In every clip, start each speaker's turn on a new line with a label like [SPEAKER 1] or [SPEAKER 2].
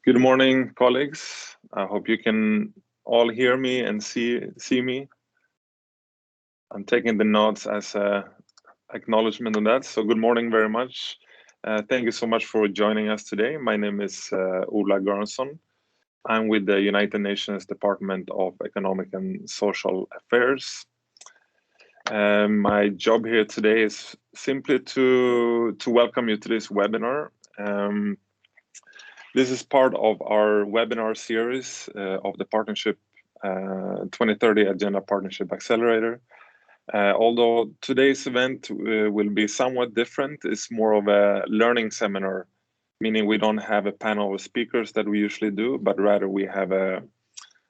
[SPEAKER 1] Good morning, colleagues. I hope you can all hear me and see me. I'm taking the nods as a acknowledgement on that. So good morning very much. Thank you so much for joining us today. My name is Ola Göransson. I'm with the United Nations Department of Economic and Social Affairs. My job here today is simply to welcome you to this webinar. This is part of our webinar series of the Partnership 2030 Agenda Partnership Accelerator. Although today's event will be somewhat different, it's more of a learning seminar, meaning we don't have a panel of speakers that we usually do, but rather we have a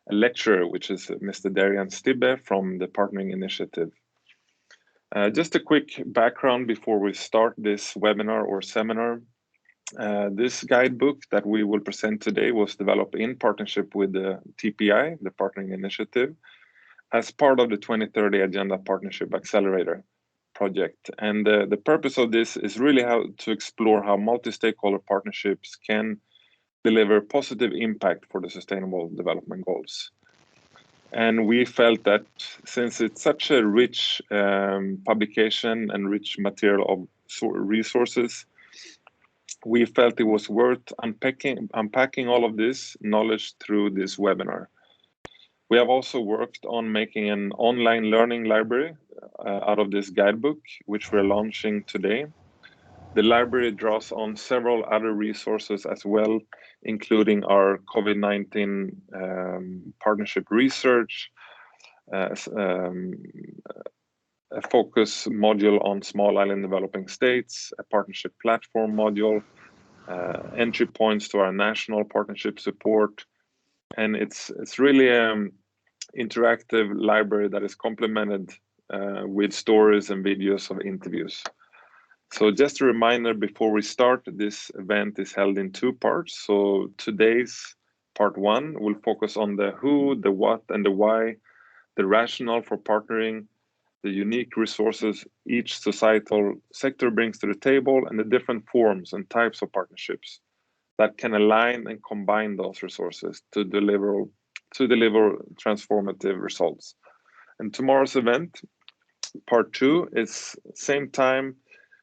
[SPEAKER 1] lecturer, which is Mr. Darian Stibbe from the Partnering Initiative. Just a quick background before we start this webinar or seminar. This guidebook that we will present today was developed in partnership with the TPI, the Partnering Initiative, as part of the 2030 Agenda Partnership Accelerator project. And the purpose of this is really how to explore how multi-stakeholder partnerships can deliver positive impact for the Sustainable Development Goals. And we felt that since it's such a rich publication and rich material of resources, we felt it was worth unpacking all of this knowledge through this webinar. We have also worked on making an online learning library out of this guidebook, which we're launching today. The library draws on several other resources as well, including our COVID-19 partnership research, a focus module on small island developing states, a partnership platform module, entry points to our national partnership support. And it's really an interactive library that is complemented with stories and videos of interviews. So just a reminder before we start, this event is held in two parts. So today's part one will focus on the who, the what, and the why, the rationale for partnering, the unique resources each societal sector brings to the table, and the different forms and types of partnerships that can align and combine those resources to deliver transformative results. And tomorrow's event, part two, is same time,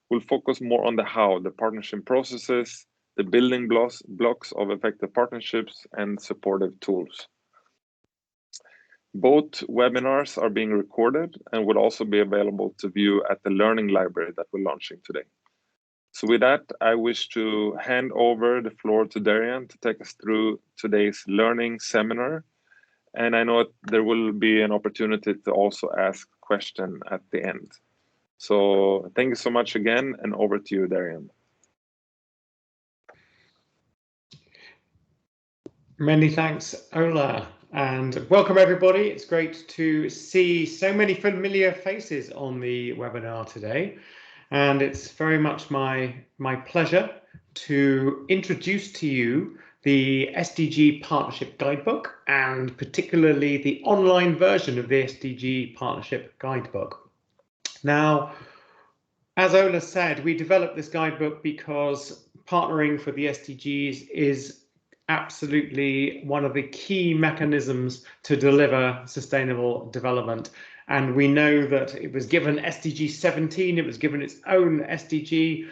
[SPEAKER 1] we'll focus more on the how, the partnership processes, the building blocks of effective partnerships, and supportive tools. Both webinars are being recorded and will also be available to view at the learning library that we're launching today. So with that, I wish to hand over the floor to Darian to take us through today's learning seminar. And I know there will be an opportunity to also ask questions at the end. So thank you so much again, and over to you, Darian.
[SPEAKER 2] Many thanks, Ola, and welcome everybody. It's great to see so many familiar faces on the webinar today. And it's very much my pleasure to introduce to you the SDG Partnership Guidebook, and particularly the online version of the SDG Partnership Guidebook. Now, as Ola said, we developed this guidebook because partnering for the SDGs is absolutely one of the key mechanisms to deliver sustainable development. And we know that it was given SDG 17, it was given its own SDG,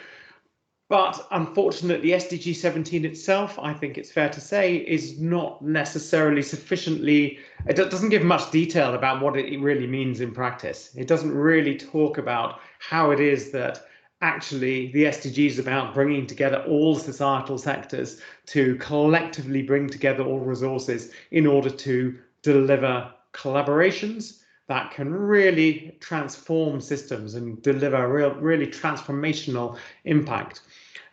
[SPEAKER 2] but unfortunately SDG 17 itself, I think it's fair to say, is not necessarily sufficiently, it doesn't give much detail about what it really means in practice. It doesn't really talk about how it is that actually the SDG is about bringing together all societal sectors to collectively bring together all resources in order to deliver collaborations that can really transform systems and deliver really transformational impact.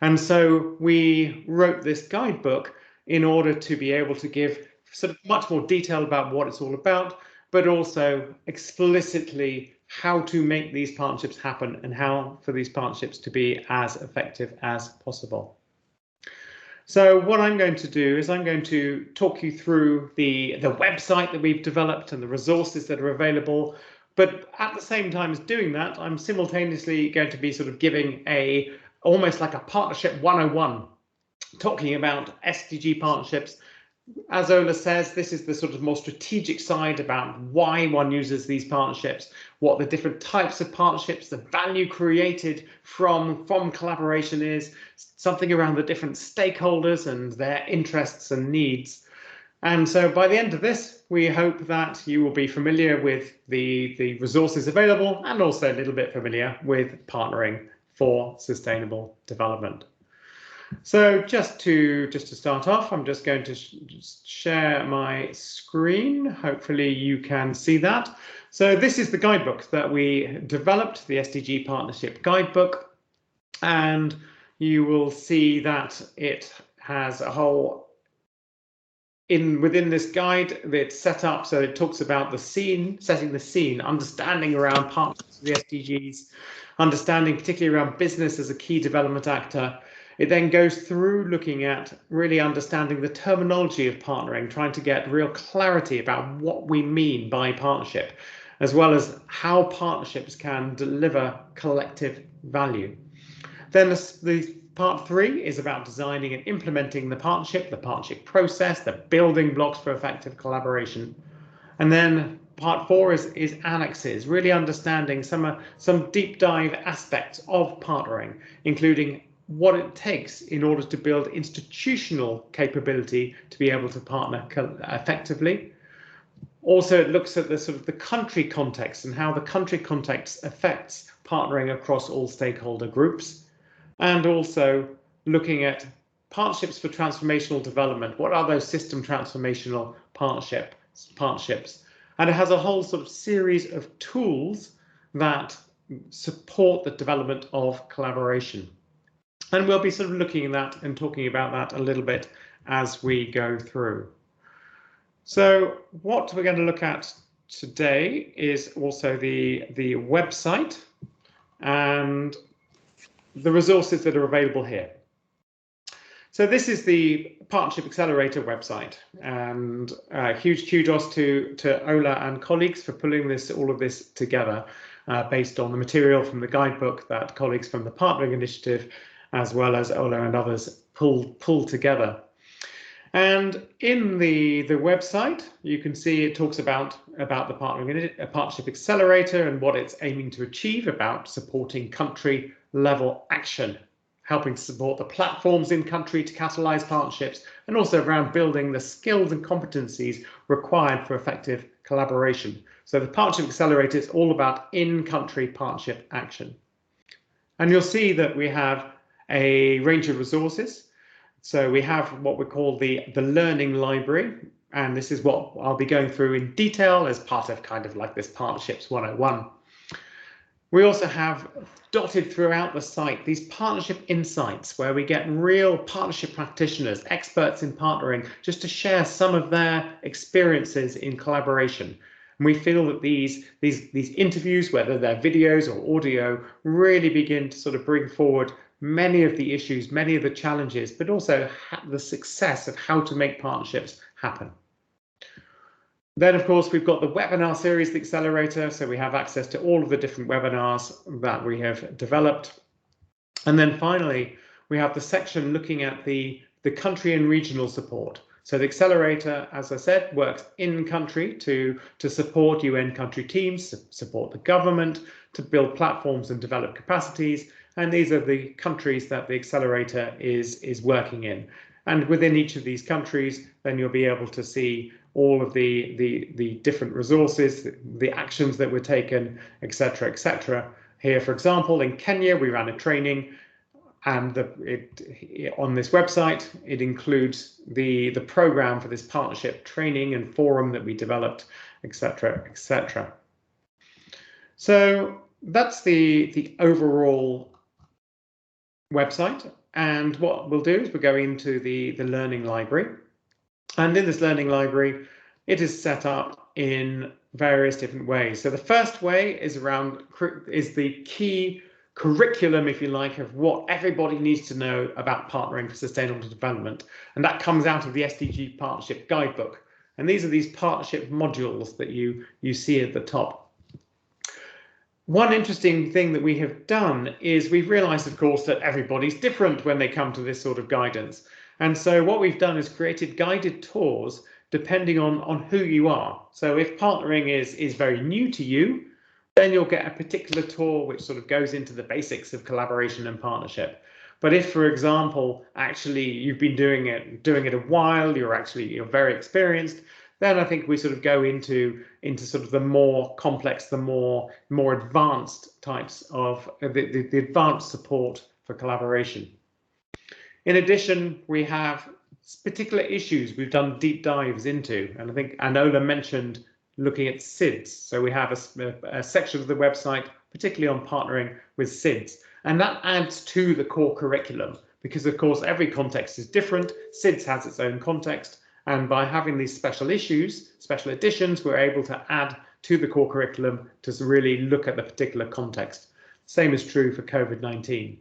[SPEAKER 2] And so we wrote this guidebook in order to be able to give sort of much more detail about what it's all about, but also explicitly how to make these partnerships happen and how for these partnerships to be as effective as possible. So what I'm going to do is I'm going to talk you through the website that we've developed and the resources that are available. But at the same time as doing that, I'm simultaneously going to be sort of giving almost like a partnership 101 talking about SDG partnerships. As Ola says, this is the sort of more strategic side about why one uses these partnerships, what the different types of partnerships, the value created from collaboration is, something around the different stakeholders and their interests and needs. And so by the end of this, we hope that you will be familiar with the resources available and also a little bit familiar with partnering for sustainable development. So just to start off, I'm just going to share my screen. Hopefully you can see that. So this is the guidebook that we developed, the SDG Partnership Guidebook. And you will see that it has a whole, within this guide, it's set up so it talks about the scene, setting the scene, understanding around partnerships with the SDGs, understanding particularly around business as a key development actor. It then goes through looking at really understanding the terminology of partnering, trying to get real clarity about what we mean by partnership, as well as how partnerships can deliver collective value. Then the part 3 is about designing and implementing the partnership process, the building blocks for effective collaboration. And then part 4 is annexes, really understanding some deep dive aspects of partnering, including what it takes in order to build institutional capability to be able to partner effectively. Also, it looks at the sort of the country context and how the country context affects partnering across all stakeholder groups, and also looking at partnerships for transformational development. What are those system transformational partnerships? And it has a whole sort of series of tools that support the development of collaboration. And we'll be sort of looking at that and talking about that a little bit as we go through. So what we're going to look at today is also the website and the resources that are available here. So this is the Partnership Accelerator website, and huge kudos to Ola and colleagues for pulling all of this together based on the material from the guidebook that colleagues from the Partnering Initiative as well as Ola and others pull together. And in the website, you can see it talks about the Partnership Accelerator and what it's aiming to achieve, about supporting country level action, helping to support the platforms in country to catalyze partnerships, and also around building the skills and competencies required for effective collaboration. So the Partnership Accelerator is all about in-country partnership action. And you'll see that we have a range of resources. So we have what we call the learning library, and this is what I'll be going through in detail as part of kind of like this Partnerships 101. We also have dotted throughout the site these partnership insights where we get real partnership practitioners, experts in partnering, just to share some of their experiences in collaboration. And we feel that these interviews, whether they're videos or audio, really begin to sort of bring forward many of the issues, many of the challenges, but also the success of how to make partnerships happen. Then, of course, we've got the webinar series, the Accelerator, so we have access to all of the different webinars that we have developed. And then finally, we have the section looking at the country and regional support. So the Accelerator, as I said, works in country to support UN country teams, support the government, to build platforms and develop capacities. And these are the countries that the Accelerator is working in. And within each of these countries, then you'll be able to see all of the different resources, the actions that were taken, etc., etc. Here, for example, in Kenya, we ran a training, and on this website, it includes the program for this partnership training and forum that we developed, etc., etc. So that's the overall website. And what we'll do is we'll go into the learning library. And in this learning library, it is set up in various different ways. So the first way is the key curriculum, if you like, of what everybody needs to know about partnering for sustainable development. And that comes out of the SDG Partnership Guidebook. And these are these partnership modules that you see at the top. One interesting thing that we have done is we've realized, of course, that everybody's different when they come to this sort of guidance. And so what we've done is created guided tours depending on who you are. So if partnering is very new to you, then you'll get a particular tour which sort of goes into the basics of collaboration and partnership. But if, for example, actually you've been doing it a while, you're very experienced, then I think we sort of go into sort of the more complex, the more advanced types of the advanced support for collaboration. In addition, we have particular issues we've done deep dives into, and I think Anola mentioned looking at SIDS. So we have a section of the website, particularly on partnering with SIDS, and that adds to the core curriculum because, of course, every context is different. SIDS has its own context, and by having these special issues, special editions, we're able to add to the core curriculum to really look at the particular context. Same is true for COVID-19.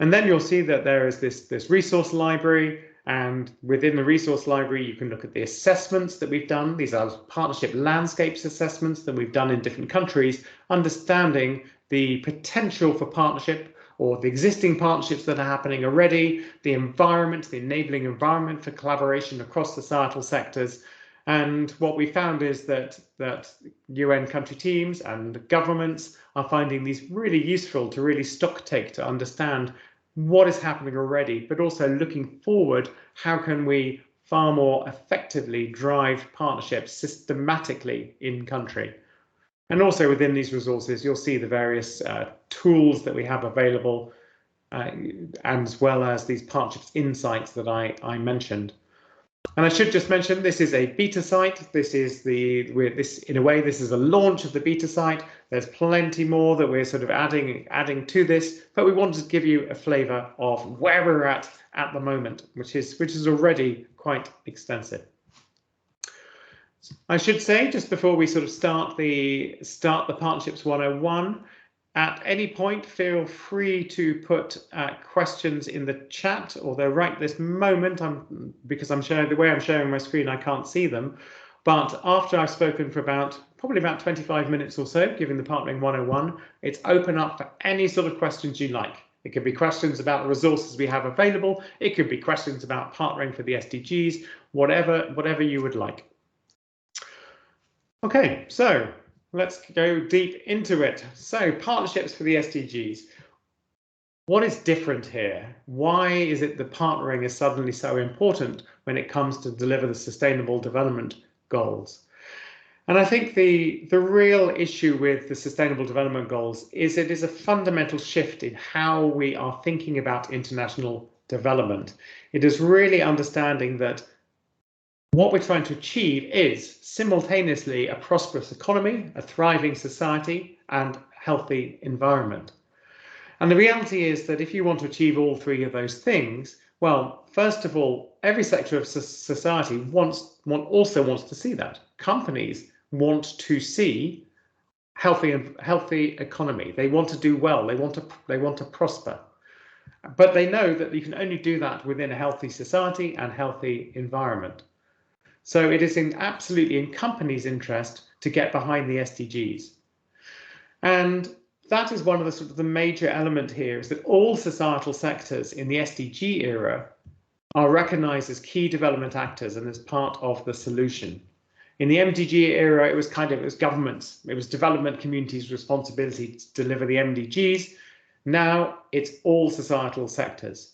[SPEAKER 2] And then you'll see that there is this resource library, and within the resource library, you can look at the assessments that we've done. These are partnership landscapes assessments that we've done in different countries, understanding the potential for partnership or the existing partnerships that are happening already, the environment, the enabling environment for collaboration across societal sectors. And what we found is that UN country teams and governments are finding these really useful to really stock take to understand what is happening already, but also looking forward, how can we far more effectively drive partnerships systematically in country? And also within these resources, you'll see the various tools that we have available, as well as these partnerships insights that I mentioned. And I should just mention, this is a beta site. This is in a way, this is a launch of the beta site. There's plenty more that we're sort of adding to this, but we wanted to give you a flavour of where we're at the moment, which is already quite extensive. I should say, just before we sort of start the Partnerships 101, at any point, feel free to put questions in the chat, although right this moment, because I'm showing the way I'm showing my screen, I can't see them. But after I've spoken for probably about 25 minutes or so, given the Partnering 101, it's open up for any sort of questions you like. It could be questions about the resources we have available. It could be questions about partnering for the SDGs, whatever you would like. Okay, so let's go deep into it. So, partnerships for the SDGs. What is different here? Why is it that partnering is suddenly so important when it comes to deliver the Sustainable Development Goals? And I think the real issue with the Sustainable Development Goals is it is a fundamental shift in how we are thinking about international development. It is really understanding that what we're trying to achieve is simultaneously a prosperous economy, a thriving society, and healthy environment. And the reality is that if you want to achieve all three of those things, well, first of all, every sector of society also wants to see that. Companies want to see healthy economy. They want to do well. They want to prosper. But they know that you can only do that within a healthy society and healthy environment. So it is absolutely in companies' interest to get behind the SDGs. And that is one of the sort of the major element here, is that all societal sectors in the SDG era are recognized as key development actors and as part of the solution. In the MDG era, it was governments, it was development communities' responsibility to deliver the MDGs. Now it's all societal sectors.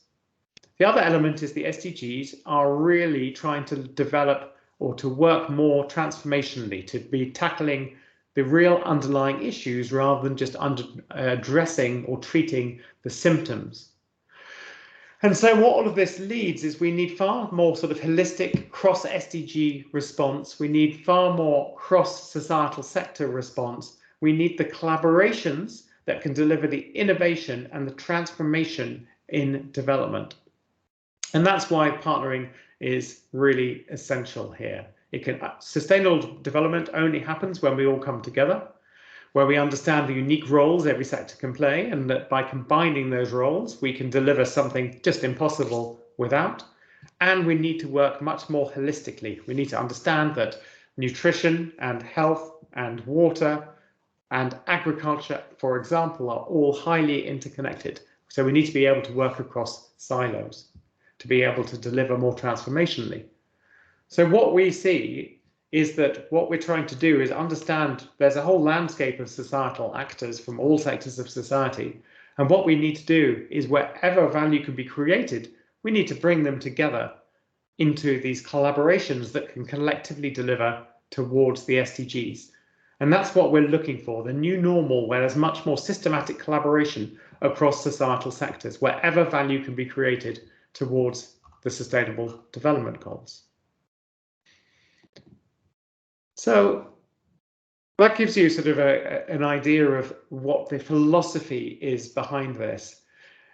[SPEAKER 2] The other element is the SDGs are really trying to develop or to work more transformationally, to be tackling the real underlying issues rather than just addressing or treating the symptoms. And so what all of this leads is we need far more sort of holistic cross-SDG response. We need far more cross-societal sector response. We need the collaborations that can deliver the innovation and the transformation in development. And that's why partnering is really essential here. Sustainable development only happens when we all come together, where we understand the unique roles every sector can play, and that by combining those roles, we can deliver something just impossible without. And we need to work much more holistically. We need to understand that nutrition and health and water and agriculture, for example, are all highly interconnected. So we need to be able to work across silos. to be able to deliver more transformationally. So what we see is that what we're trying to do is understand there's a whole landscape of societal actors from all sectors of society. And what we need to do is wherever value can be created, we need to bring them together into these collaborations that can collectively deliver towards the SDGs. And that's what we're looking for, the new normal, where there's much more systematic collaboration across societal sectors, wherever value can be created towards the Sustainable Development Goals. So that gives you sort of an idea of what the philosophy is behind this.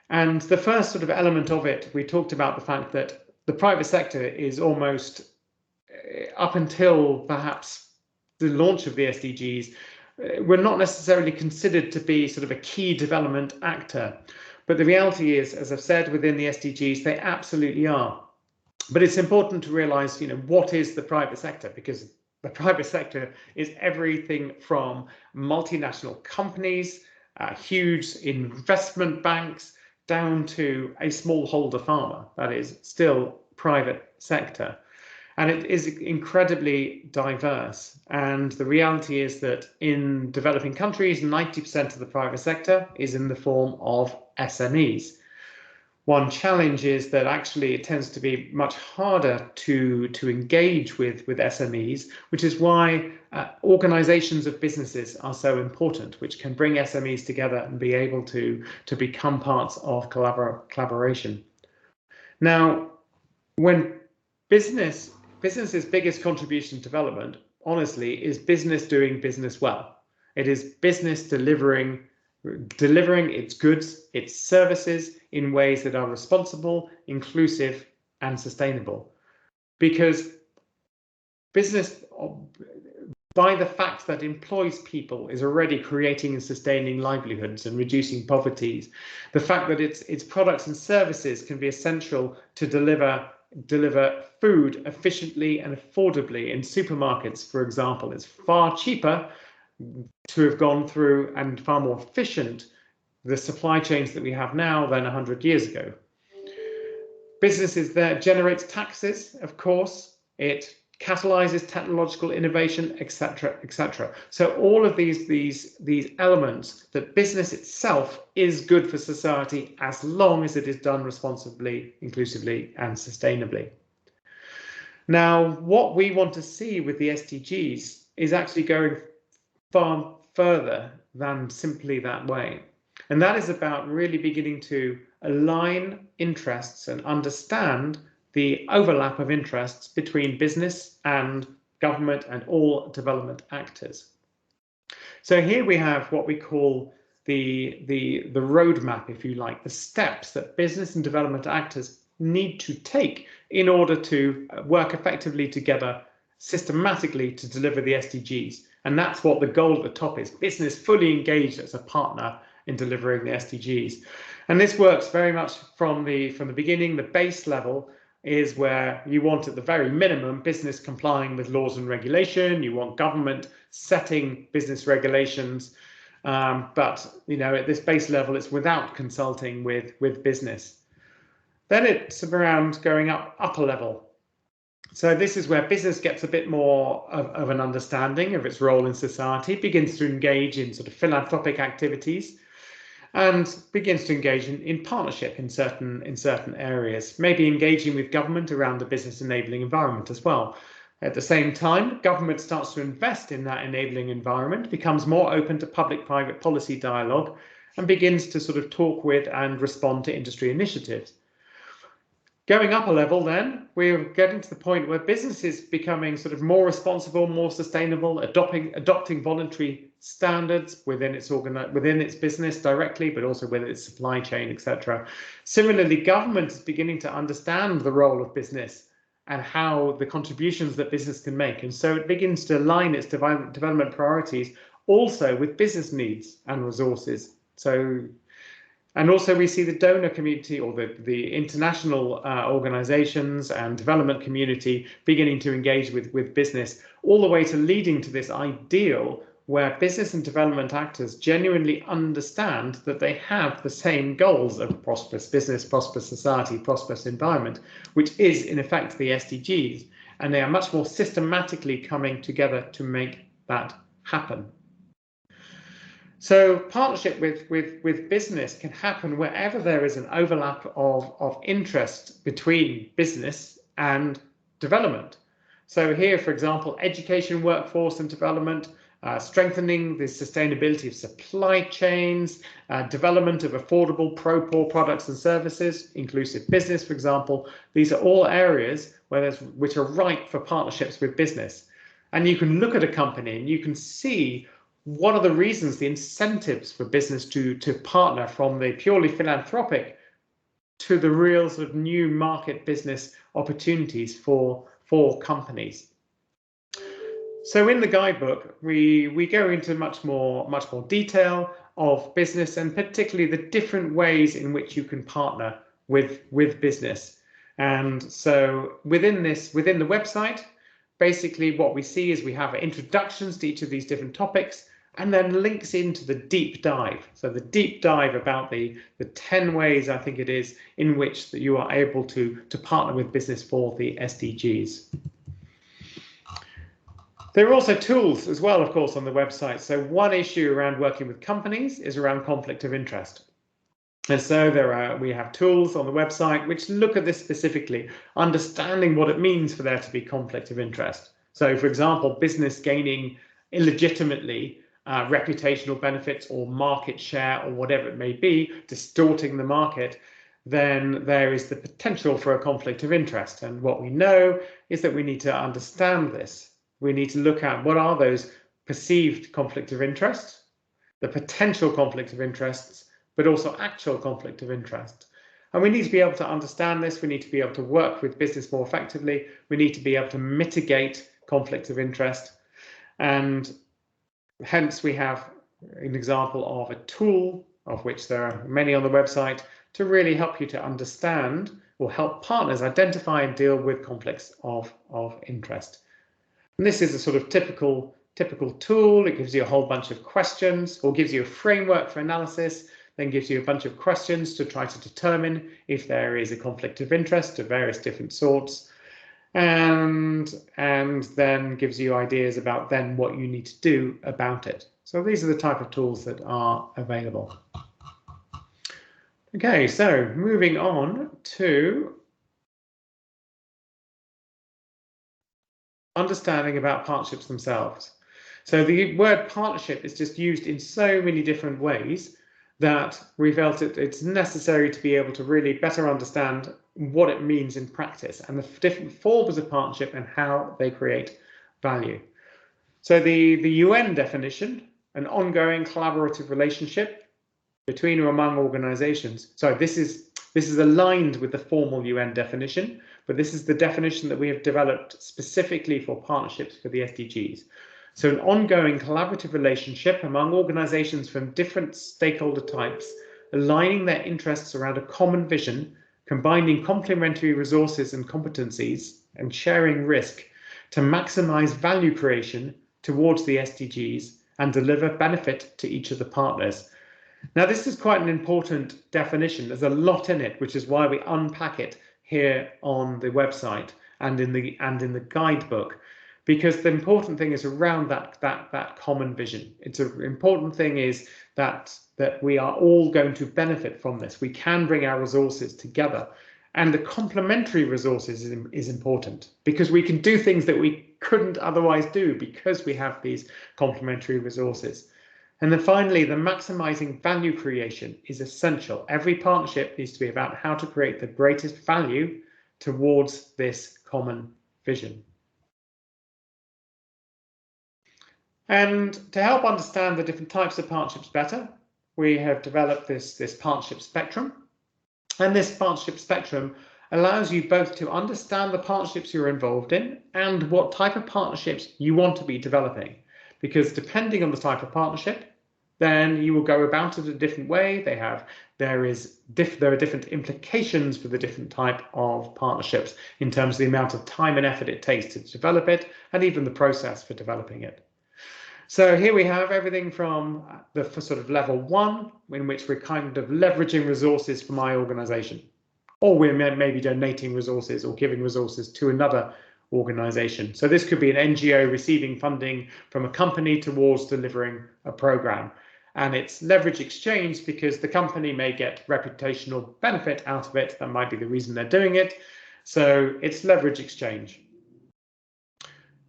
[SPEAKER 2] And the first sort of element of it, we talked about the fact that the private sector is almost, up until perhaps the launch of the SDGs, were not necessarily considered to be sort of a key development actor. But the reality is, as I've said, within the SDGs, they absolutely are. But it's important to realize, what is the private sector? Because the private sector is everything from multinational companies, huge investment banks, down to a smallholder farmer. That is still private sector. And it is incredibly diverse. And the reality is that in developing countries, 90% of the private sector is in the form of SMEs. One challenge is that actually it tends to be much harder to engage with SMEs, which is why organizations of businesses are so important, which can bring SMEs together and be able to become parts of collaboration. Now, when business's biggest contribution to development, honestly, is business doing business well. It is business delivering its goods, its services in ways that are responsible, inclusive, and sustainable. Because business, by the fact that employs people, is already creating and sustaining livelihoods and reducing poverty. The fact that its products and services can be essential to deliver food efficiently and affordably in supermarkets, for example. It's far cheaper to have gone through and far more efficient the supply chains that we have now than 100 years ago. Businesses there generates taxes, of course. It catalyzes technological innovation, etc., etc. So all of these elements, that business itself is good for society as long as it is done responsibly, inclusively, and sustainably. Now, what we want to see with the SDGs is actually going far further than simply that way. And that is about really beginning to align interests and understand the overlap of interests between business and government and all development actors. So here we have what we call the roadmap, if you like, the steps that business and development actors need to take in order to work effectively together systematically to deliver the SDGs. And that's what the goal at the top is: business fully engaged as a partner in delivering the SDGs. And this works very much from the beginning. The base level is where you want, at the very minimum, business complying with laws and regulation. You want government setting business regulations. But at this base level, it's without consulting with business. Then it's around going upper level. So this is where business gets a bit more of an understanding of its role in society, begins to engage in sort of philanthropic activities, and begins to engage in partnership in certain areas, maybe engaging with government around the business enabling environment as well. At the same time, government starts to invest in that enabling environment, becomes more open to public-private policy dialogue, and begins to sort of talk with and respond to industry initiatives. Going up a level, then, we're getting to the point where business is becoming sort of more responsible, more sustainable, adopting voluntary standards within its business directly, but also within its supply chain, etc. Similarly, government is beginning to understand the role of business and how the contributions that business can make. And so it begins to align its development priorities also with business needs and resources. And also we see the donor community, or the international organizations and development community beginning to engage with business, all the way to leading to this ideal where business and development actors genuinely understand that they have the same goals of prosperous business, prosperous society, prosperous environment, which is in effect the SDGs, and they are much more systematically coming together to make that happen. So partnership with business can happen wherever there is an overlap of interest between business and development. So here, for example, education, workforce and development, strengthening the sustainability of supply chains, development of affordable pro-poor products and services, inclusive business, for example. These are all areas which are ripe for partnerships with business. And you can look at a company and you can see what are the reasons, the incentives for business to partner, from the purely philanthropic to the real sort of new market business opportunities for companies. So in the guidebook, we go into much more detail of business, and particularly the different ways in which you can partner with business. And so within the website, basically what we see is we have introductions to each of these different topics, and then links into the deep dive. So the deep dive about the 10 ways, I think it is, in which that you are able to partner with business for the SDGs. There are also tools as well, of course, on the website. So one issue around working with companies is around conflict of interest. And so we have tools on the website which look at this specifically, understanding what it means for there to be conflict of interest. So, for example, business gaining illegitimately reputational benefits or market share or whatever it may be, distorting the market, then there is the potential for a conflict of interest. And what we know is that we need to understand this. We need to look at what are those perceived conflict of interest, the potential conflict of interests, but also actual conflict of interest. And we need to be able to understand this. We need to be able to work with business more effectively. We need to be able to mitigate conflict of interest. And hence we have an example of a tool, of which there are many on the website, to really help you to understand or help partners identify and deal with conflicts of interest. And this is a sort of typical tool. It gives you a whole bunch of questions, or gives you a framework for analysis, then gives you a bunch of questions to try to determine if there is a conflict of interest of various different sorts, and then gives you ideas about then what you need to do about it. So these are the type of tools that are available. Okay, so moving on to understanding about partnerships themselves. So the word partnership is just used in so many different ways that we felt it's necessary to be able to really better understand what it means in practice and the different forms of partnership and how they create value. So the UN definition, an ongoing collaborative relationship between or among organizations. So this is aligned with the formal UN definition, but this is the definition that we have developed specifically for partnerships for the SDGs. So an ongoing collaborative relationship among organizations from different stakeholder types, aligning their interests around a common vision, combining complementary resources and competencies, and sharing risk to maximize value creation towards the SDGs and deliver benefit to each of the partners. Now, this is quite an important definition. There's a lot in it, which is why we unpack it here on the website and in the guidebook, because the important thing is around that common vision. It's an important thing is that we are all going to benefit from this. We can bring our resources together, and the complementary resources is important, because we can do things that we couldn't otherwise do because we have these complementary resources. And then finally, the maximizing value creation is essential. Every partnership needs to be about how to create the greatest value towards this common vision. And to help understand the different types of partnerships better, we have developed this partnership spectrum. And this partnership spectrum allows you both to understand the partnerships you're involved in and what type of partnerships you want to be developing. Because depending on the type of partnership, then you will go about it a different way. There are different implications for the different type of partnerships in terms of the amount of time and effort it takes to develop it, and even the process for developing it. So here we have everything from the sort of level 1, in which we're kind of leveraging resources for my organization, or we're maybe donating resources or giving resources to another organization. So this could be an NGO receiving funding from a company towards delivering a program. And it's leverage exchange because the company may get reputational benefit out of it. That might be the reason they're doing it. So it's leverage exchange.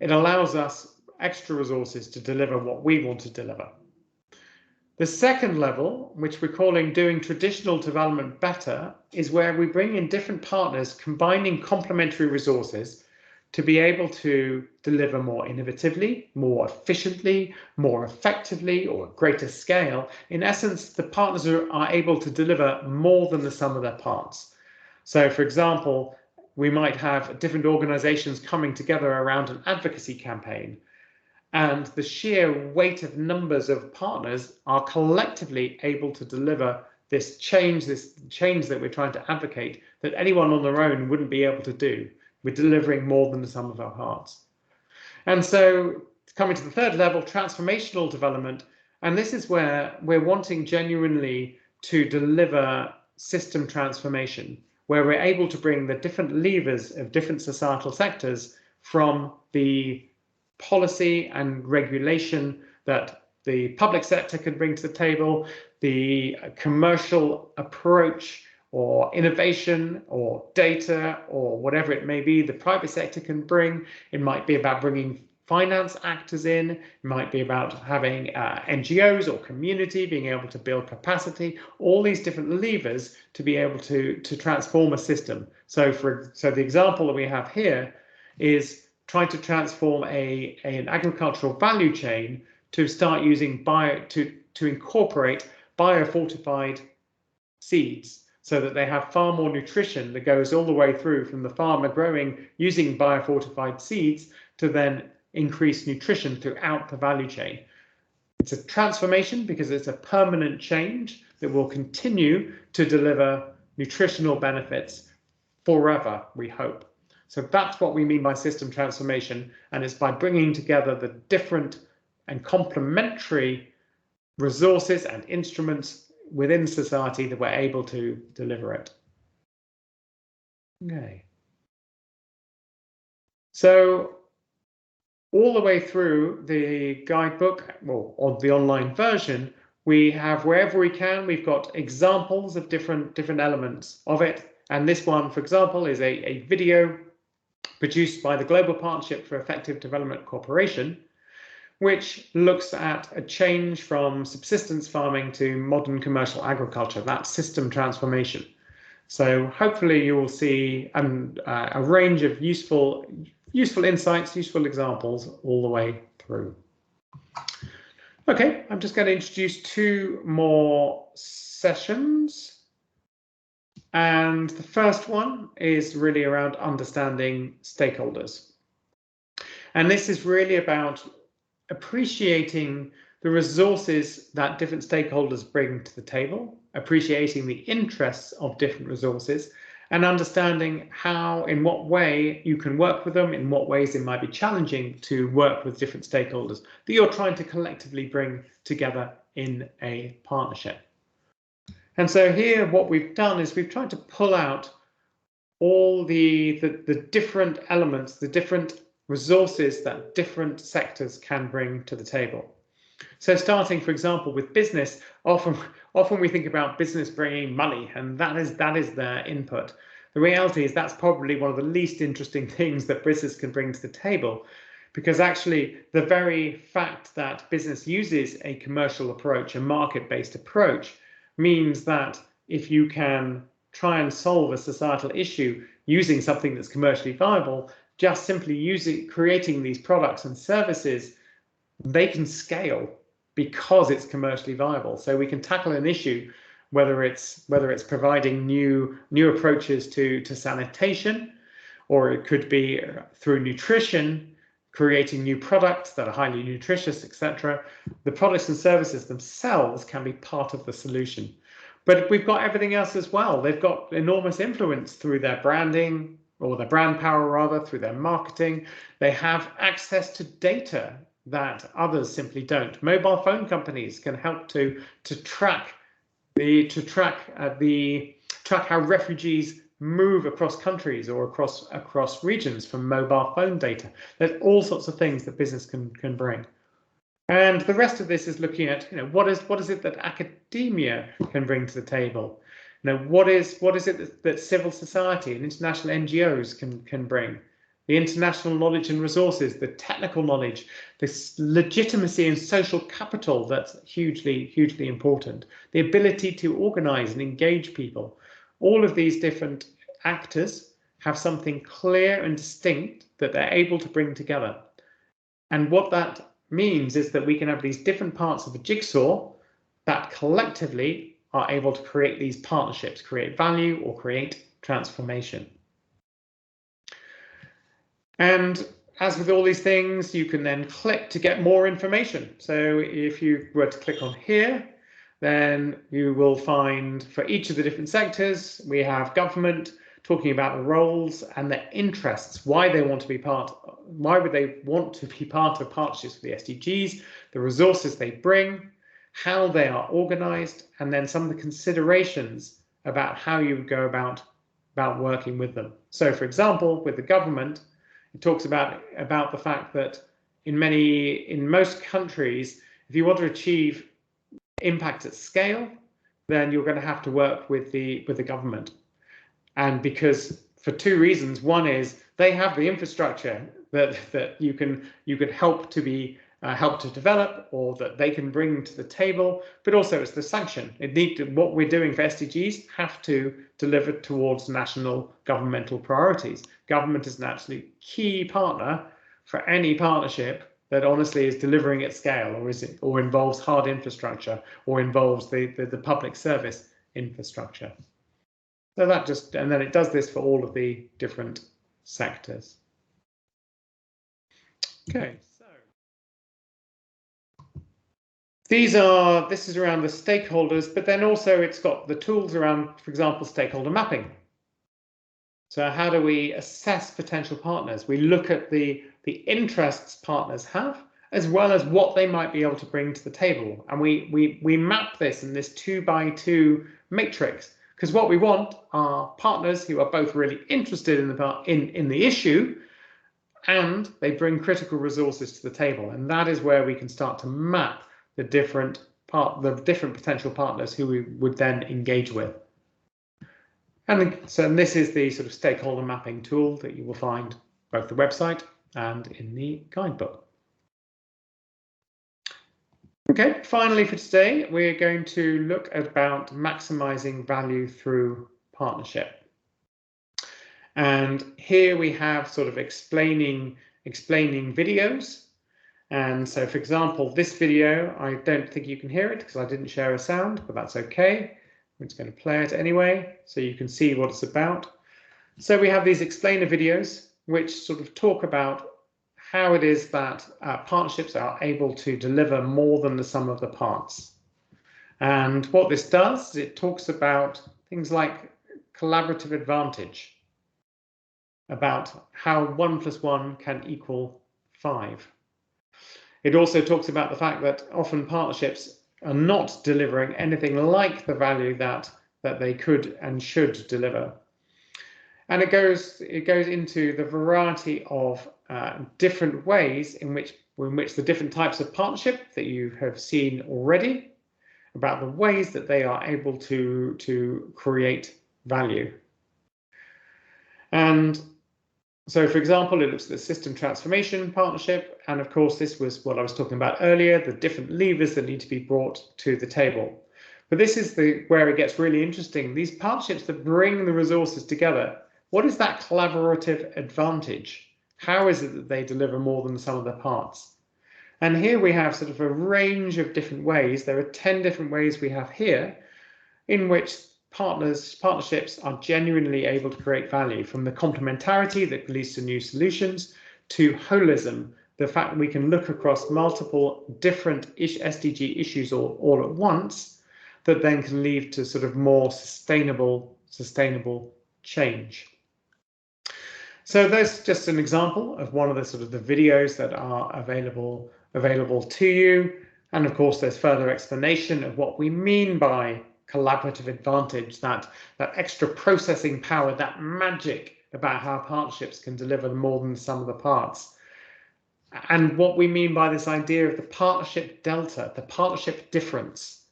[SPEAKER 2] It allows us extra resources to deliver what we want to deliver. The second level, which we're calling doing traditional development better, is where we bring in different partners combining complementary resources to be able to deliver more innovatively, more efficiently, more effectively, or at greater scale. In essence, the partners are able to deliver more than the sum of their parts. So, for example, we might have different organizations coming together around an advocacy campaign, and the sheer weight of numbers of partners are collectively able to deliver this change that we're trying to advocate that anyone on their own wouldn't be able to do. We're delivering more than the sum of our parts. And so coming to the third level, transformational development, and this is where we're wanting genuinely to deliver system transformation, where we're able to bring the different levers of different societal sectors from the policy and regulation that the public sector can bring to the table, the commercial approach or innovation or data or whatever it may be the private sector can bring. It might be about bringing finance actors in. It might be about having NGOs or community being able to build capacity, all these different levers to be able to transform a system. So the example that we have here is trying to transform an agricultural value chain to start using to incorporate biofortified seeds, so that they have far more nutrition that goes all the way through from the farmer growing using biofortified seeds to then increase nutrition throughout the value chain. It's a transformation because it's a permanent change that will continue to deliver nutritional benefits forever, we hope. So that's what we mean by system transformation, and it's by bringing together the different and complementary resources and instruments within society that we're able to deliver it. Okay. So all the way through the guidebook, or the online version, we have, wherever we can, we've got examples of different elements of it. And this one, for example, is a video produced by the Global Partnership for Effective Development Cooperation, which looks at a change from subsistence farming to modern commercial agriculture, that system transformation. So hopefully you will see a range of useful insights, useful examples all the way through. Okay, I'm just going to introduce 2 more sessions. And the first one is really around understanding stakeholders. And this is really about appreciating the resources that different stakeholders bring to the table, appreciating the interests of different resources, and understanding how, in what way you can work with them, in what ways it might be challenging to work with different stakeholders that you're trying to collectively bring together in a partnership. And so here what we've done is we've tried to pull out all the different elements, the different resources that different sectors can bring to the table. So starting, for example, with business, often we think about business bringing money, and that is their input. The reality is that's probably one of the least interesting things that business can bring to the table, because actually the very fact that business uses a commercial approach, a market-based approach, means that if you can try and solve a societal issue using something that's commercially viable, just simply creating these products and services, they can scale because it's commercially viable. So we can tackle an issue, whether it's providing new approaches to sanitation, or it could be through nutrition, creating new products that are highly nutritious, etc. The products and services themselves can be part of the solution. But we've got everything else as well. They've got enormous influence through their branding, or their brand power rather, through their marketing. They have access to data that others simply don't. Mobile phone companies can help to track how refugees move across countries or across regions from mobile phone data. There's all sorts of things that business can bring. And the rest of this is looking at, what is it that academia can bring to the table? What is it that civil society and international NGOs can bring? The international knowledge and resources, the technical knowledge, this legitimacy and social capital that's hugely important, the ability to organize and engage people. All of these different actors have something clear and distinct that they're able to bring together. And what that means is that we can have these different parts of the jigsaw that collectively are able to create these partnerships, create value or create transformation. And as with all these things, you can then click to get more information. So if you were to click on here, then you will find for each of the different sectors, we have government talking about the roles and their interests, why they want to be why would they want to be part of partnerships with the SDGs, the resources they bring, how they are organized, and then some of the considerations about how you would go about working with them. So for example, with the government, it talks about the fact that in most countries, if you want to achieve impact at scale, then you're going to have to work with the government. And because for two reasons, one is they have the infrastructure that you can help to develop, or that they can bring to the table, but also it's the sanction. What we're doing for SDGs have to deliver towards national governmental priorities. Government is an absolute key partner for any partnership that honestly is delivering at scale, or involves hard infrastructure, or involves the public service infrastructure. So and then it does this for all of the different sectors. Okay, so this is around the stakeholders, but then also it's got the tools around, for example, stakeholder mapping. So how do we assess potential partners? We look at the interests partners have, as well as what they might be able to bring to the table. And we map this in this 2x2 matrix, because what we want are partners who are both really interested in the issue, and they bring critical resources to the table. And that is where we can start to map the different potential partners who we would then engage with. And this is the sort of stakeholder mapping tool that you will find both the website and in the guidebook. Okay, finally for today, we're going to look about maximizing value through partnership. And here we have sort of explaining videos. And so, for example, this video, I don't think you can hear it because I didn't share a sound, but that's okay. I'm just going to play it anyway, so you can see what it's about. So we have these explainer videos, which sort of talk about how it is that partnerships are able to deliver more than the sum of the parts. And what this does is it talks about things like collaborative advantage, about how 1 + 1 can equal 5. It also talks about the fact that often partnerships are not delivering anything like the value that they could and should deliver. And it goes into the variety of different ways in which the different types of partnership that you have seen already, about the ways that they are able to create value. And so, for example, it looks at the system transformation partnership. And of course, this was what I was talking about earlier, the different levers that need to be brought to the table. But this is where it gets really interesting. These partnerships that bring the resources together, what is that collaborative advantage? How is it that they deliver more than the sum of their parts? And here we have sort of a range of different ways. There are 10 different ways we have here in which partnerships are genuinely able to create value, from the complementarity that leads to new solutions to holism, the fact that we can look across multiple different SDG issues all at once, that then can lead to sort of more sustainable change. So that's just an example of one of the videos that are available available to you. And of course, there's further explanation of what we mean by collaborative advantage, that extra processing power, that magic about how partnerships can deliver more than the sum of the parts. And what we mean by this idea of the partnership delta, the partnership difference,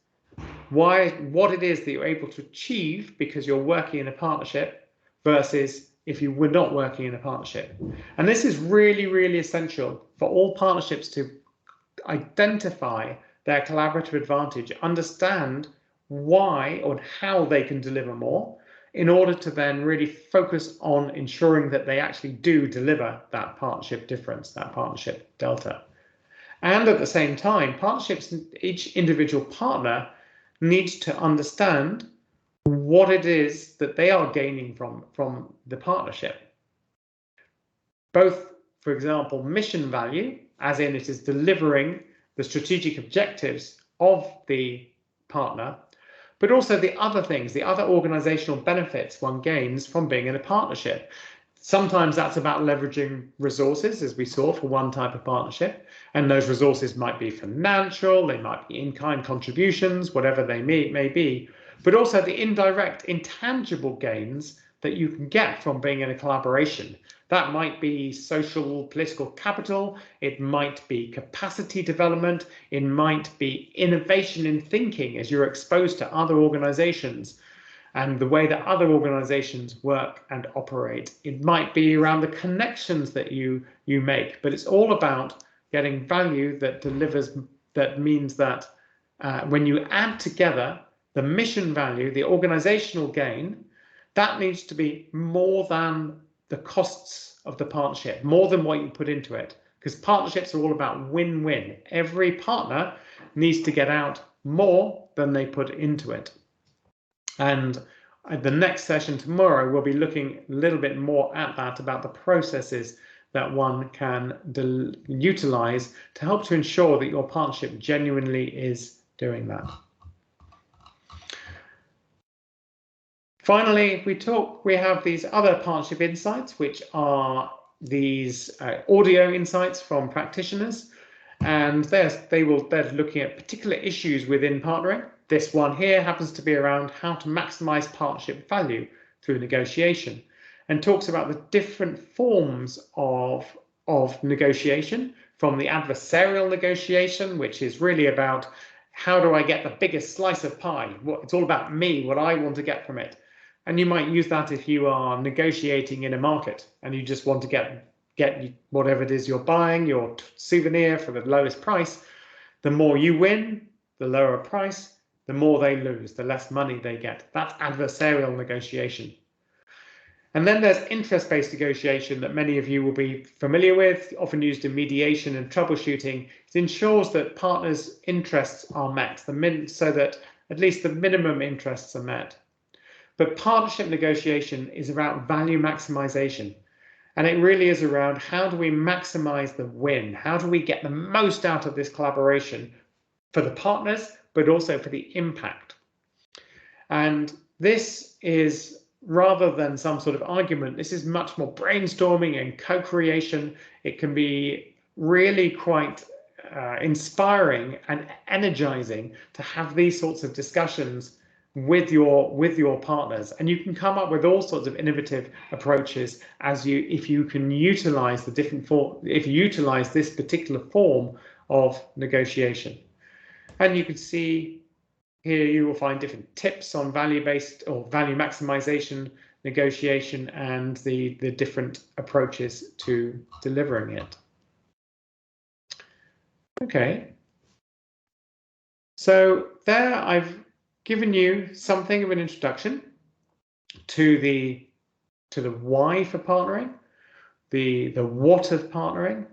[SPEAKER 2] what it is that you're able to achieve because you're working in a partnership versus if you were not working in a partnership. And this is really, really essential for all partnerships to identify their collaborative advantage, understand why or how they can deliver more, in order to then really focus on ensuring that they actually do deliver that partnership difference, that partnership delta. And at the same time, partnerships, each individual partner needs to understand what it is that they are gaining from the partnership. Both, for example, mission value, as in it is delivering the strategic objectives of the partner, but also the other things, the other organizational benefits one gains from being in a partnership. Sometimes that's about leveraging resources, as we saw for one type of partnership, and those resources might be financial, they might be in-kind contributions, whatever they may be, but also the indirect, intangible gains that you can get from being in a collaboration. That might be social, political capital, it might be capacity development, it might be innovation in thinking as you're exposed to other organizations and the way that other organizations work and operate. It might be around the connections that you make, but it's all about getting value that delivers, that means that when you add together the mission value, the organizational gain, that needs to be more than the costs of the partnership, more than what you put into it, because partnerships are all about win-win. Every partner needs to get out more than they put into it. And at the next session tomorrow, we'll be looking a little bit more at that, about the processes that one can utilize to help to ensure that your partnership genuinely is doing that. Finally, we have these other partnership insights, which are these audio insights from practitioners, and they're looking at particular issues within partnering. This one here happens to be around how to maximize partnership value through negotiation, and talks about the different forms of negotiation, from the adversarial negotiation, which is really about how do I get the biggest slice of pie? It's all about me, what I want to get from it. And you might use that if you are negotiating in a market and you just want to get whatever it is you're buying, your souvenir, for the lowest price. The more you win, the lower price, the more they lose, the less money they get. That's adversarial negotiation. And then there's interest-based negotiation that many of you will be familiar with, often used in mediation and troubleshooting. It ensures that partners' interests are met, so that at least the minimum interests are met. But partnership negotiation is about value maximization. And it really is around how do we maximize the win? How do we get the most out of this collaboration for the partners, but also for the impact? And this is, rather than some sort of argument, this is much more brainstorming and co-creation. It can be really quite inspiring and energizing to have these sorts of discussions with your partners, and you can come up with all sorts of innovative approaches if you can utilize this particular form of negotiation. And you can see here you will find different tips on value-based or value maximization negotiation and the different approaches to delivering it. Okay, so there I've given you something of an introduction to the why for partnering, the what of partnering,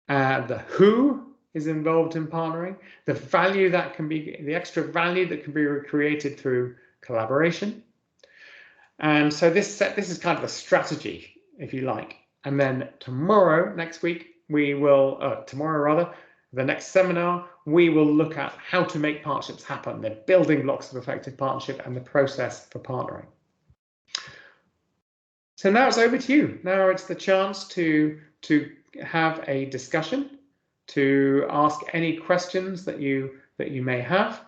[SPEAKER 2] the who is involved in partnering, the value that can be, the extra value that can be created through collaboration. And so this is kind of a strategy, if you like. And then next week, the next seminar, we will look at how to make partnerships happen, the building blocks of effective partnership and the process for partnering. So now it's over to you. Now it's the chance to have a discussion to ask any questions that you may have.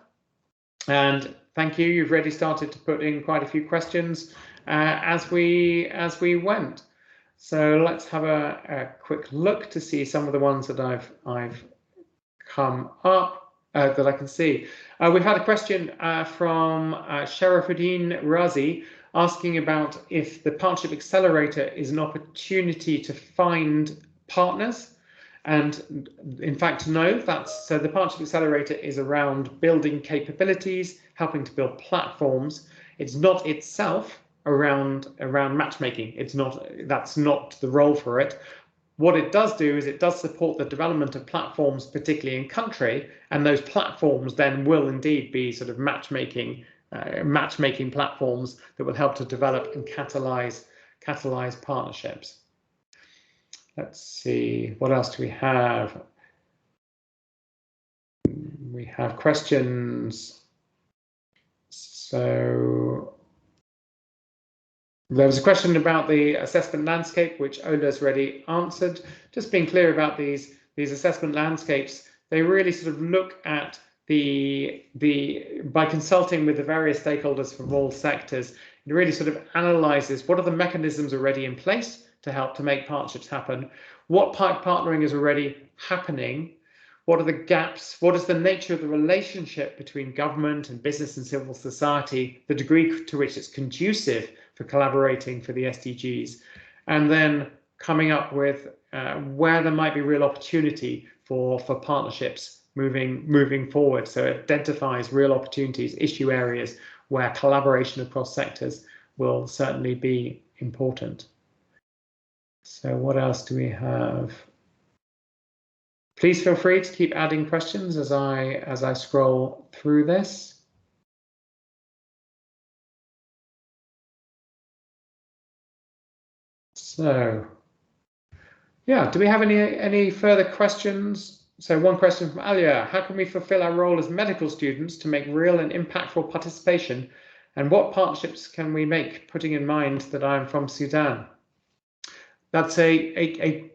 [SPEAKER 2] And thank you. You've already started to put in quite a few questions as we went. So let's have a quick look to see some of the ones that I've come up that I can see. We've had a question from Sharafuddin Razi asking about if the Partnership Accelerator is an opportunity to find partners. And in fact, no, so the Partnership Accelerator is around building capabilities, helping to build platforms. It's not itself around matchmaking. That's not the role for it. What it does do is it does support the development of platforms, particularly in country, and those platforms then will indeed be sort of matchmaking platforms that will help to develop and catalyze partnerships. Let's see, what else do we have? We have questions. So there was a question about the assessment landscape, which Ola's already answered. Just being clear about these assessment landscapes, they really sort of look at by consulting with the various stakeholders from all sectors, it really sort of analyzes what are the mechanisms already in place to help to make partnerships happen, what partnering is already happening, what are the gaps, what is the nature of the relationship between government and business and civil society, the degree to which it's conducive for collaborating for the SDGs, and then coming up with where there might be real opportunity for partnerships moving forward. So it identifies real opportunities, issue areas where collaboration across sectors will certainly be important. So what else do we have? Please feel free to keep adding questions as I scroll through this. So, yeah, do we have any further questions? So one question from Alia: how can we fulfill our role as medical students to make real and impactful participation? And what partnerships can we make, putting in mind that I'm from Sudan? That's a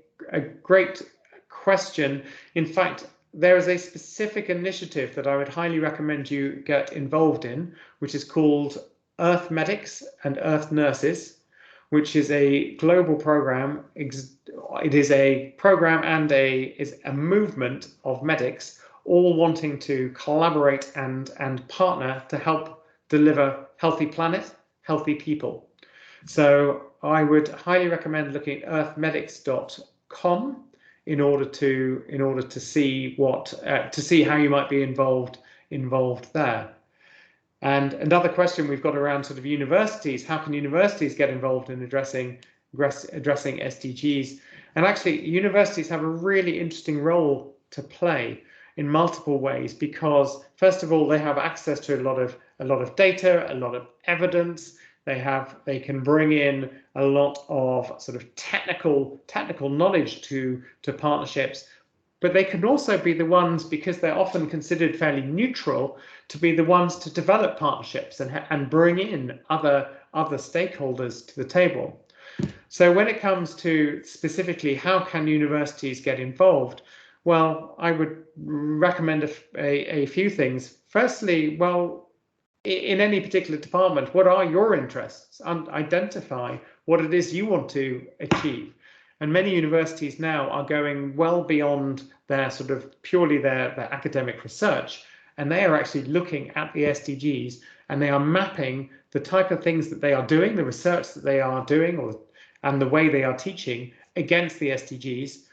[SPEAKER 2] great question. In fact, there is a specific initiative that I would highly recommend you get involved in, which is called Earth Medics and Earth Nurses, which is a global program. It is a program and is a movement of medics all wanting to collaborate and partner to help deliver healthy planet, healthy people. So I would highly recommend looking at earthmedics.com in order to see how you might be involved there. And another question we've got around sort of universities: how can universities get involved in addressing SDGs? And actually, universities have a really interesting role to play in multiple ways, because first of all, they have access to a lot of data, a lot of evidence. They can bring in a lot of sort of technical knowledge to partnerships, but they can also be the ones, because they're often considered fairly neutral, to be the ones to develop partnerships and bring in other stakeholders to the table. So when it comes to specifically how can universities get involved, well, I would recommend a few things. Firstly, well, in any particular department, what are your interests? And identify what it is you want to achieve. And many universities now are going well beyond their sort of purely their academic research, and they are actually looking at the SDGs, and they are mapping the type of things that they are doing, the research that they are doing, and the way they are teaching against the SDGs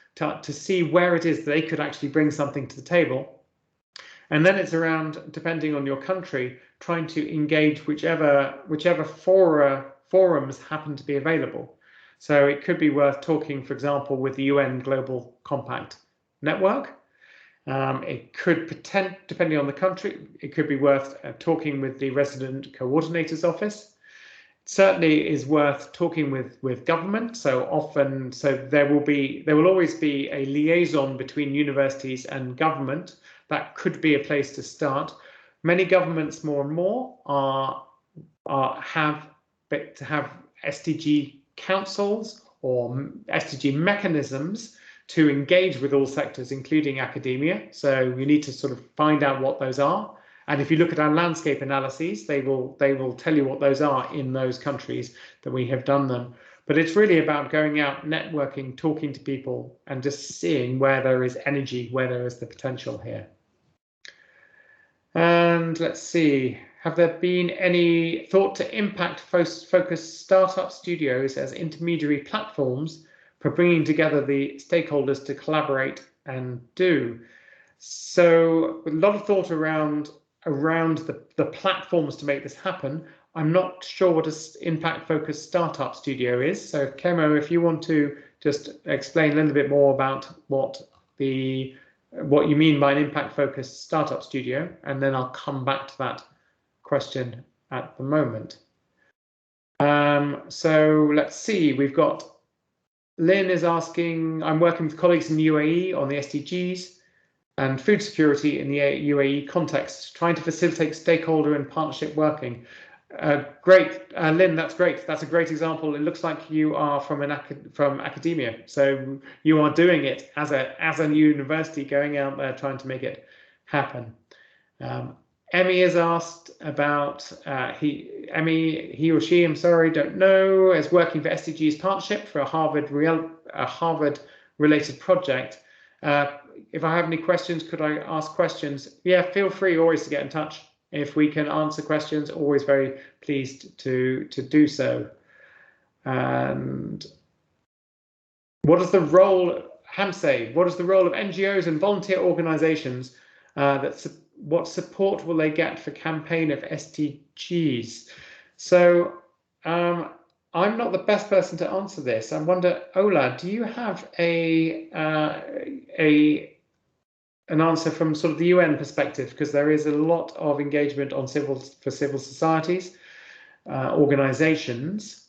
[SPEAKER 2] to see where it is they could actually bring something to the table. And then it's around, depending on your country, trying to engage whichever forums happen to be available. So it could be worth talking, for example, with the UN Global Compact Network. It could, depending on the country, it could be worth talking with the Resident Coordinator's Office. It certainly is worth talking with government. So there will always be a liaison between universities and government. That could be a place to start. Many governments more and more have SDG councils or SDG mechanisms to engage with all sectors, including academia. So you need to sort of find out what those are. And if you look at our landscape analyses, they will tell you what those are in those countries that we have done them. But it's really about going out, networking, talking to people, and just seeing where there is energy, where there is the potential here. And let's see, have there been any thought to impact-focused startup studios as intermediary platforms for bringing together the stakeholders to collaborate and do? So a lot of thought around the platforms to make this happen. I'm not sure what an impact-focused startup studio is. So Kemo, if you want to just explain a little bit more about what you mean by an impact-focused startup studio, and then I'll come back to that question at the moment. So let's see, we've got Lynn is asking, I'm working with colleagues in the UAE on the SDGs and food security in the UAE context, trying to facilitate stakeholder and partnership working. Great, Lynn, that's great. That's a great example. It looks like you are from academia, so you are doing it as a university, going out there trying to make it happen. Emmy has asked about he or she, I'm sorry, don't know, is working for SDGs partnership for a Harvard related project. If I have any questions, could I ask questions? Yeah, feel free always to get in touch. If we can answer questions, always very pleased to do so. And what is the role, Hamse, what is the role of NGOs and volunteer organizations? What support will they get for campaign of SDGs? So I'm not the best person to answer this. I wonder, Ola, do you have an answer from sort of the UN perspective, because there is a lot of engagement on civil societies, organizations,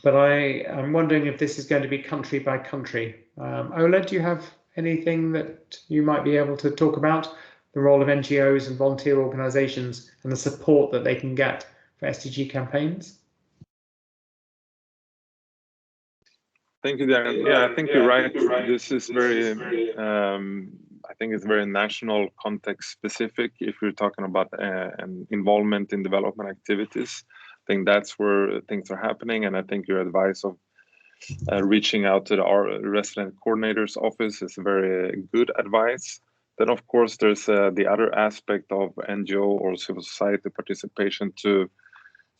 [SPEAKER 2] but I'm wondering if this is going to be country by country. Ola, do you have anything that you might be able to talk about, the role of NGOs and volunteer organizations and the support that they can get for SDG campaigns?
[SPEAKER 1] Thank you, Darren. Yeah, I think you're right. This is very, I think it's very national context specific. If you're talking about an involvement in development activities, I think that's where things are happening. And I think your advice of reaching out to our resident coordinator's office is very good advice. Then, of course, there's the other aspect of NGO or civil society participation to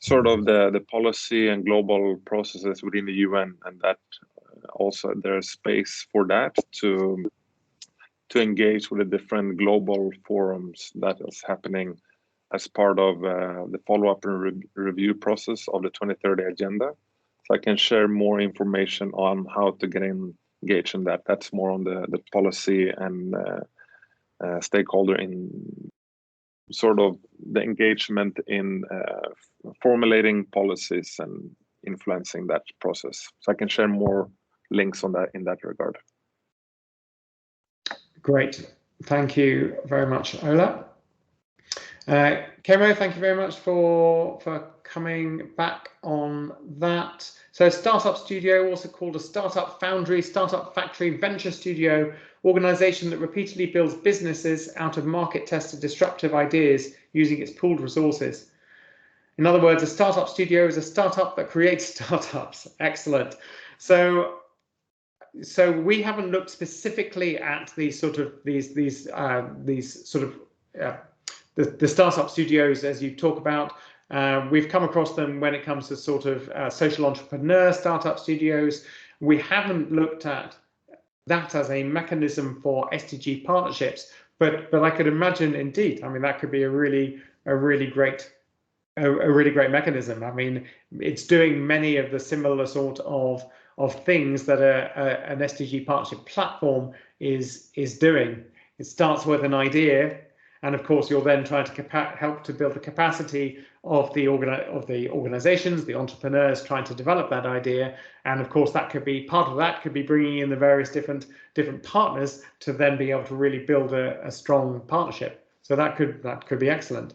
[SPEAKER 1] sort of the policy and global processes within the UN, and that also there's space for that to engage with the different global forums that is happening as part of the follow-up and review process of the 2030 agenda. So I can share more information on how to get engaged in that. That's more on the policy and stakeholder in sort of the engagement in formulating policies and influencing that process. So I can share more links on that in that regard.
[SPEAKER 2] Great, thank you very much, Ola. Kemo, thank you very much for coming back on that. So Startup Studio, also called a Startup Foundry, Startup Factory, Venture Studio, organization that repeatedly builds businesses out of market-tested disruptive ideas using its pooled resources. In other words, a startup studio is a startup that creates startups. Excellent. So we haven't looked specifically at these sort of the startup studios as you talk about. We've come across them when it comes to sort of social entrepreneur startup studios. We haven't looked at that as a mechanism for SDG partnerships, but I could imagine, indeed, I mean, that could be a really great mechanism. I mean, it's doing many of the similar sort of things that an SDG partnership platform is doing. It starts with an idea, and of course, you're then trying to help to build the capacity of the organizations, the entrepreneurs trying to develop that idea. And of course, that could be part of that could be bringing in the various different partners to then be able to really build a strong partnership. So that could be excellent.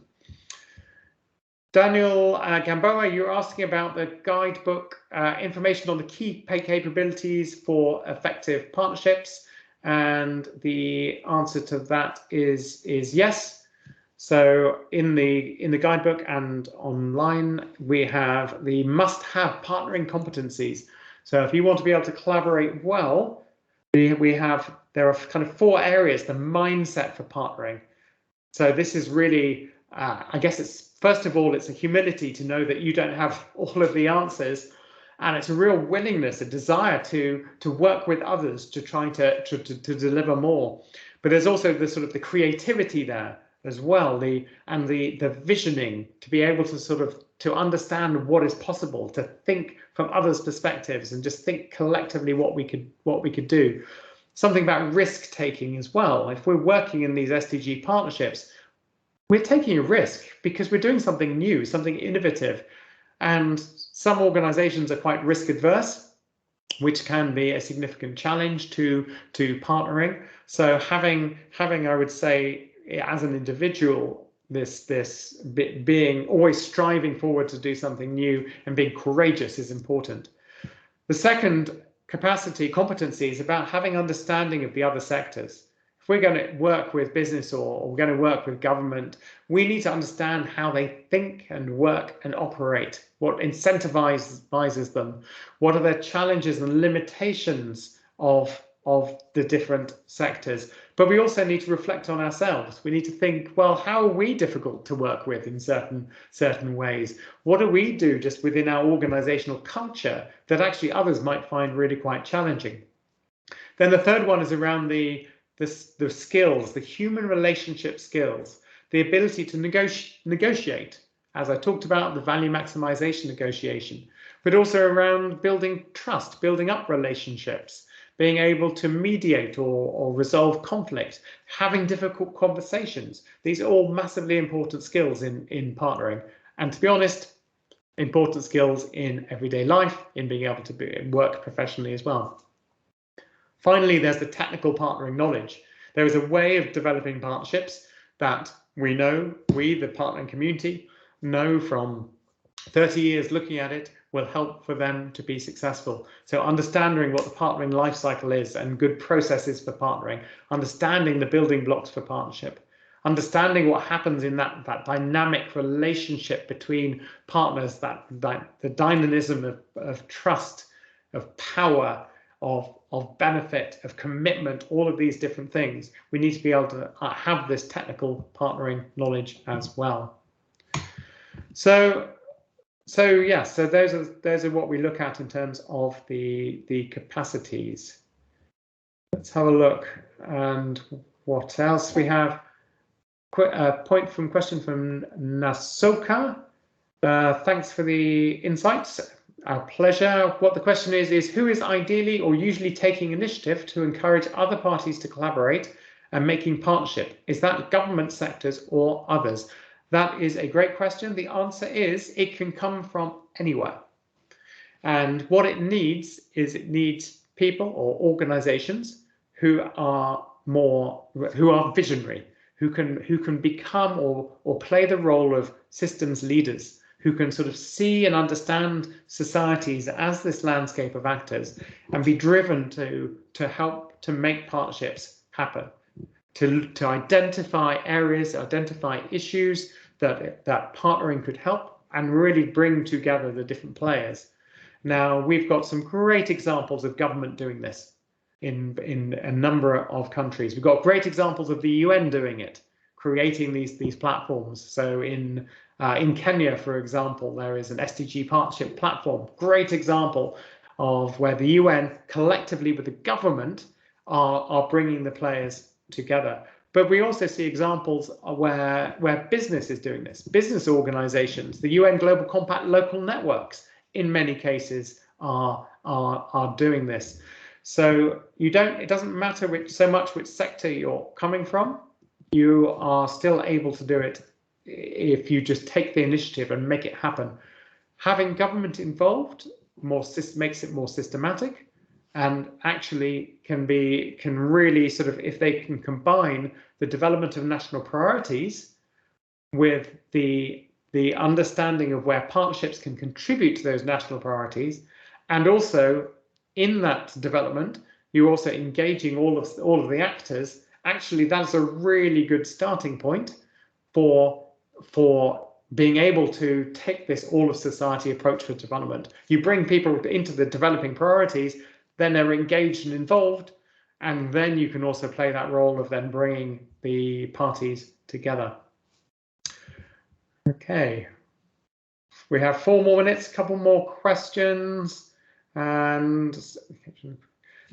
[SPEAKER 2] Daniel Gamboa, you're asking about the guidebook, information on the key capabilities for effective partnerships, and the answer to that is yes. So in the guidebook and online, we have the must-have partnering competencies. So if you want to be able to collaborate well, there are kind of 4 areas, the mindset for partnering. So this is really, I guess it's, first of all, it's a humility to know that you don't have all of the answers, and it's a real willingness, a desire to work with others to try to deliver more. But there's also the sort of the creativity there as well, the visioning, to be able to sort of to understand what is possible, to think from others' perspectives, and just think collectively what we could do. Something about risk taking as well. If we're working in these SDG partnerships, we're taking a risk because we're doing something new, something innovative. And some organizations are quite risk adverse, which can be a significant challenge to partnering. So having, I would say, as an individual, this being always striving forward to do something new and being courageous is important. The second competency is about having understanding of the other sectors. If we're going to work with business or we're going to work with government, we need to understand how they think and work and operate, what incentivizes them, what are their challenges and limitations of the different sectors. But we also need to reflect on ourselves. We need to think, well, how are we difficult to work with in certain ways? What do we do just within our organizational culture that actually others might find really quite challenging? Then the third one is around the skills, the human relationship skills, the ability to negotiate, as I talked about, the value maximization negotiation, but also around building trust, building up relationships, being able to mediate or resolve conflict, having difficult conversations. These are all massively important skills in partnering. And to be honest, important skills in everyday life, in being able to work professionally as well. Finally, there's the technical partnering knowledge. There is a way of developing partnerships that we know, we, the partnering community, know from 30 years looking at it, will help for them to be successful. So understanding what the partnering life cycle is and good processes for partnering, understanding the building blocks for partnership, understanding what happens in that dynamic relationship between partners, the dynamism of trust, of power, of benefit, of commitment, all of these different things. We need to be able to have this technical partnering knowledge as well. So those are what we look at in terms of the capacities. Let's have a look. And what else we have? Question from Nasoka. Thanks for the insights. Our pleasure. What the question is who is ideally or usually taking initiative to encourage other parties to collaborate and making partnership? Is that government sectors or others? That is a great question. The answer is it can come from anywhere. And what it needs is people or organizations who are visionary, who can become or play the role of systems leaders, who can sort of see and understand societies as this landscape of actors and be driven to help to make partnerships happen. To identify areas, identify issues that partnering could help and really bring together the different players. Now, we've got some great examples of government doing this in a number of countries. We've got great examples of the UN doing it, creating these platforms. So in Kenya, for example, there is an SDG partnership platform, great example of where the UN collectively with the government are bringing the players together. But we also see examples where business is doing this. Business organizations, the UN Global Compact local networks, in many cases are doing this. So it doesn't matter so much which sector you're coming from, you are still able to do it if you just take the initiative and make it happen. Having government involved makes it more systematic, and actually can really sort of, if they can combine the development of national priorities with the the understanding of where partnerships can contribute to those national priorities, and also in that development, you're also engaging all of the actors. Actually, that's a really good starting point for being able to take this all of society approach for development. You bring people into the developing priorities, then they're engaged and involved, and then you can also play that role of then bringing the parties together. Okay, we have 4 more minutes, a couple more questions, and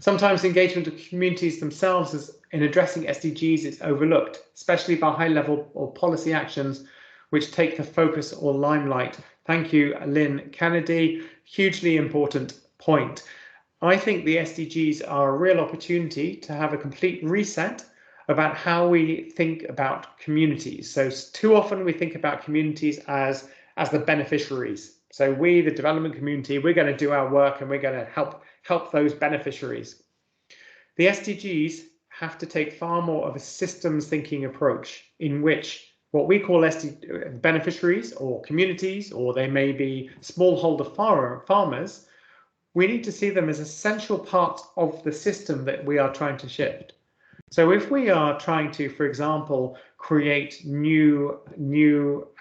[SPEAKER 2] sometimes engagement of communities themselves in addressing SDGs is overlooked, especially by high-level or policy actions which take the focus or limelight. Thank you, Lynn Kennedy. Hugely important point. I think the SDGs are a real opportunity to have a complete reset about how we think about communities. So too often we think about communities as the beneficiaries. So we, the development community, we're going to do our work and we're going to help those beneficiaries. The SDGs have to take far more of a systems thinking approach in which what we call beneficiaries or communities, or they may be smallholder farmers, we need to see them as essential parts of the system that we are trying to shift. So if we are trying to, for example, create new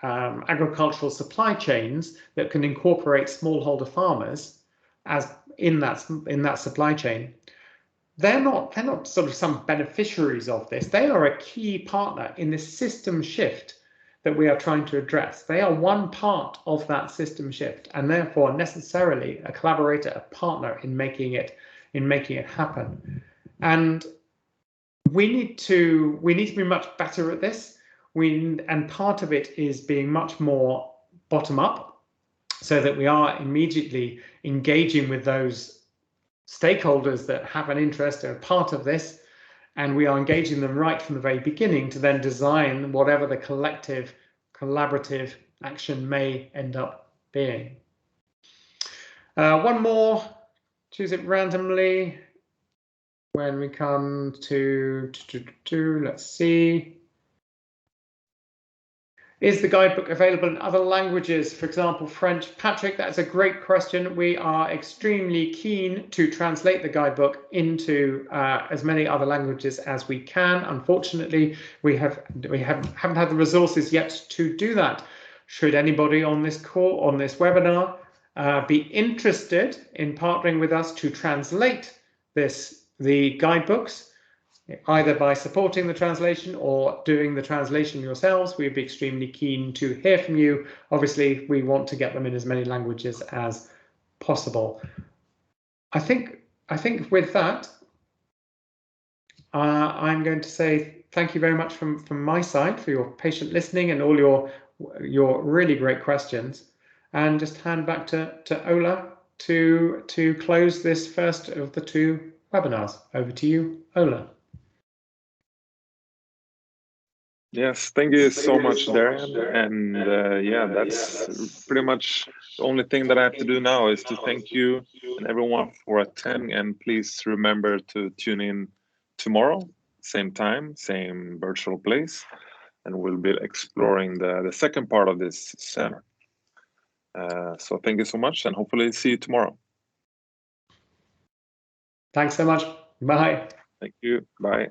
[SPEAKER 2] agricultural supply chains that can incorporate smallholder farmers as in that supply chain, they're not sort of some beneficiaries of this. They are a key partner in the system shift that we are trying to address. They are one part of that system shift, and therefore necessarily a collaborator, a partner in making it happen. And we need to be much better at this. And part of it is being much more bottom up, so that we are immediately engaging with those stakeholders that have an interest, are part of this, and we are engaging them right from the very beginning to then design whatever the collective, collaborative action may end up being. One more, choose it randomly. When we come to let's see. Is the guidebook available in other languages, for example, French? Patrick, that's a great question. We are extremely keen to translate the guidebook into as many other languages as we can. Unfortunately, we haven't had the resources yet to do that. Should anybody on this call, on this webinar, be interested in partnering with us to translate the guidebooks, either by supporting the translation or doing the translation yourselves, we'd be extremely keen to hear from you. Obviously, we want to get them in as many languages as possible. I think with that, I'm going to say thank you very much from my side for your patient listening and all your really great questions, and just hand back to Ola to close this first of the 2 webinars. Over to you, Ola.
[SPEAKER 1] Yes, thank you so much, Darian. And yeah, that's pretty much the only thing that I have to do now is to thank you and everyone for attending. And please remember to tune in tomorrow, same time, same virtual place, and we'll be exploring the second part of this center. So thank you so much, and hopefully see you tomorrow.
[SPEAKER 2] Thanks so much. Bye.
[SPEAKER 1] Thank you. Bye.